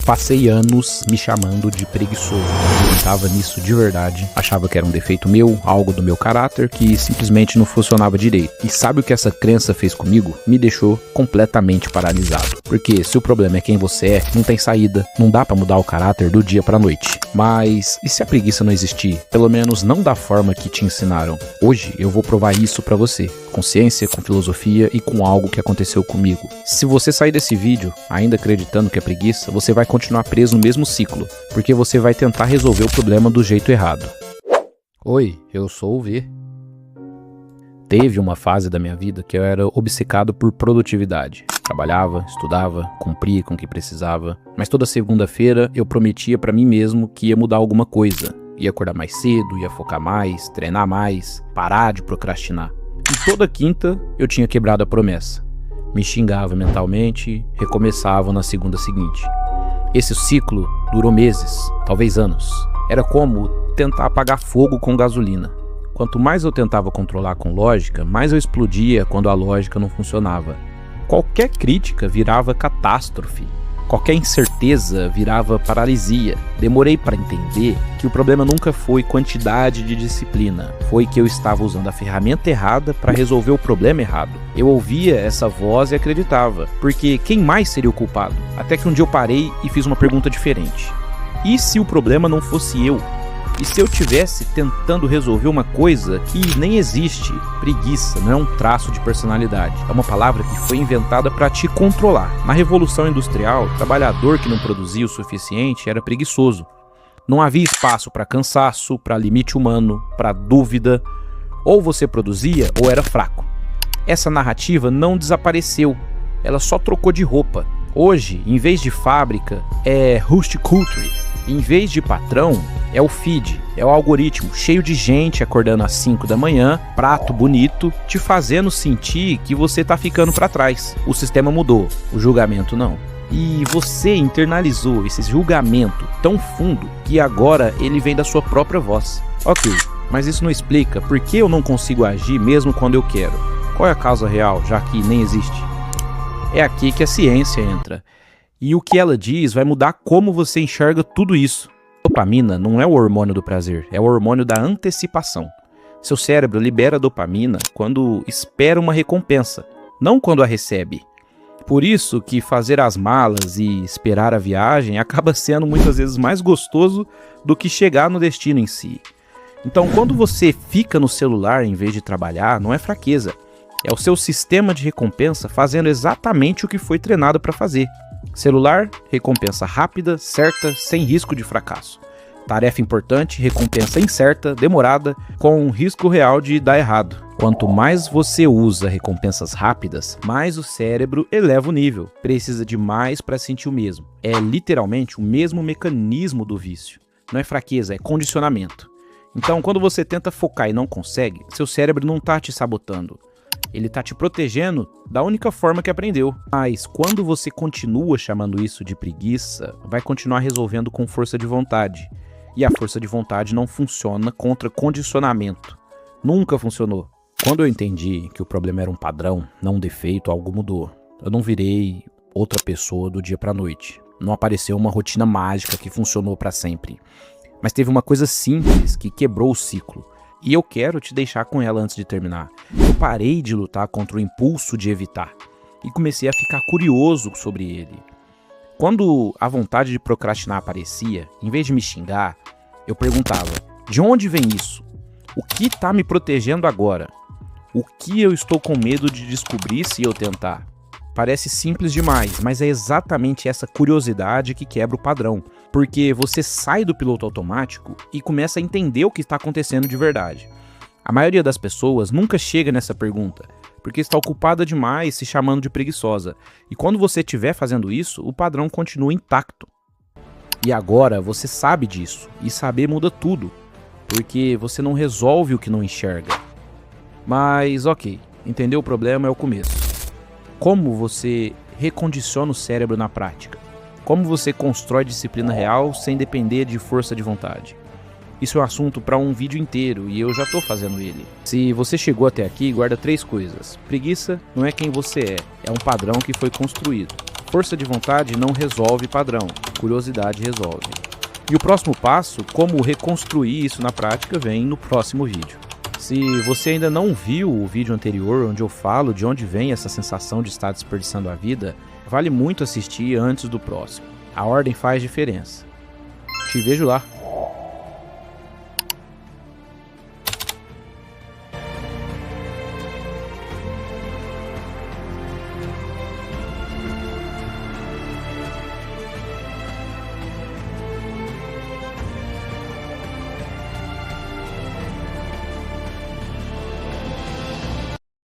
Passei anos me chamando de preguiçoso. Eu acreditava nisso de verdade. Achava que era um defeito meu, algo do meu caráter, que simplesmente não funcionava direito. E sabe o que essa crença fez comigo? Me deixou completamente paralisado. Porque se o problema é quem você é, não tem saída. Não dá pra mudar o caráter do dia pra noite. Mas e se a preguiça não existir? Pelo menos não da forma que te ensinaram. Hoje eu vou provar isso pra você. Com ciência, com filosofia e com algo que aconteceu comigo. Se você sair desse vídeo ainda acreditando que é preguiça, você vai continuar preso no mesmo ciclo, porque você vai tentar resolver o problema do jeito errado. Oi, eu sou o V. Teve uma fase da minha vida que eu era obcecado por produtividade. Trabalhava, estudava, cumpria com o que precisava, mas toda segunda-feira eu prometia pra mim mesmo que ia mudar alguma coisa. Ia acordar mais cedo, ia focar mais, treinar mais, parar de procrastinar. E toda quinta eu tinha quebrado a promessa. Me xingava mentalmente, recomeçava na segunda seguinte. Esse ciclo durou meses, talvez anos. Era como tentar apagar fogo com gasolina. Quanto mais eu tentava controlar com lógica, mais eu explodia quando a lógica não funcionava. Qualquer crítica virava catástrofe. Qualquer incerteza virava paralisia. Demorei para entender que o problema nunca foi quantidade de disciplina. Foi que eu estava usando a ferramenta errada para resolver o problema errado. Eu ouvia essa voz e acreditava, porque quem mais seria o culpado? Até que um dia eu parei e fiz uma pergunta diferente. E se o problema não fosse eu? E se eu estivesse tentando resolver uma coisa que nem existe? Preguiça não é um traço de personalidade. É uma palavra que foi inventada para te controlar. Na Revolução Industrial, o trabalhador que não produzia o suficiente era preguiçoso. Não havia espaço para cansaço, para limite humano, para dúvida. Ou você produzia ou era fraco. Essa narrativa não desapareceu. Ela só trocou de roupa. Hoje, em vez de fábrica, é horticulture. Em vez de patrão, é o feed, é o algoritmo cheio de gente acordando às 5 da manhã, prato bonito, te fazendo sentir que você tá ficando para trás. O sistema mudou, o julgamento não. E você internalizou esse julgamento tão fundo que agora ele vem da sua própria voz. Ok, mas isso não explica por que eu não consigo agir mesmo quando eu quero. Qual é a causa real, já que nem existe? É aqui que a ciência entra. E o que ela diz vai mudar como você enxerga tudo isso. Dopamina não é o hormônio do prazer, é o hormônio da antecipação. Seu cérebro libera dopamina quando espera uma recompensa, não quando a recebe. Por isso que fazer as malas e esperar a viagem acaba sendo muitas vezes mais gostoso do que chegar no destino em si. Então, quando você fica no celular em vez de trabalhar, não é fraqueza. É o seu sistema de recompensa fazendo exatamente o que foi treinado para fazer. Celular, recompensa rápida, certa, sem risco de fracasso. Tarefa importante, recompensa incerta, demorada, com um risco real de dar errado. Quanto mais você usa recompensas rápidas, mais o cérebro eleva o nível. Precisa de mais para sentir o mesmo. É literalmente o mesmo mecanismo do vício. Não é fraqueza, é condicionamento. Então, quando você tenta focar e não consegue, seu cérebro não está te sabotando. Ele tá te protegendo da única forma que aprendeu. Mas quando você continua chamando isso de preguiça, vai continuar resolvendo com força de vontade. E a força de vontade não funciona contra condicionamento. Nunca funcionou. Quando eu entendi que o problema era um padrão, não um defeito, algo mudou. Eu não virei outra pessoa do dia pra noite. Não apareceu uma rotina mágica que funcionou pra sempre. Mas teve uma coisa simples que quebrou o ciclo. E eu quero te deixar com ela antes de terminar. Eu parei de lutar contra o impulso de evitar e comecei a ficar curioso sobre ele. Quando a vontade de procrastinar aparecia, em vez de me xingar, eu perguntava: de onde vem isso? O que está me protegendo agora? O que eu estou com medo de descobrir se eu tentar? Parece simples demais, mas é exatamente essa curiosidade que quebra o padrão. Porque você sai do piloto automático e começa a entender o que está acontecendo de verdade. A maioria das pessoas nunca chega nessa pergunta, porque está ocupada demais se chamando de preguiçosa. E quando você estiver fazendo isso, o padrão continua intacto. E agora você sabe disso, e saber muda tudo, porque você não resolve o que não enxerga. Mas ok, entender o problema é o começo. Como você recondiciona o cérebro na prática? Como você constrói disciplina real sem depender de força de vontade? Isso é um assunto para um vídeo inteiro e eu já estou fazendo ele. Se você chegou até aqui, guarda 3 coisas. Preguiça não é quem você é um padrão que foi construído. Força de vontade não resolve padrão. curiosidade resolve. E o próximo passo, como reconstruir isso na prática, vem no próximo vídeo. Se você ainda não viu o vídeo anterior, onde eu falo de onde vem essa sensação de estar desperdiçando a vida, vale muito assistir antes do próximo. A ordem faz diferença. Te vejo lá.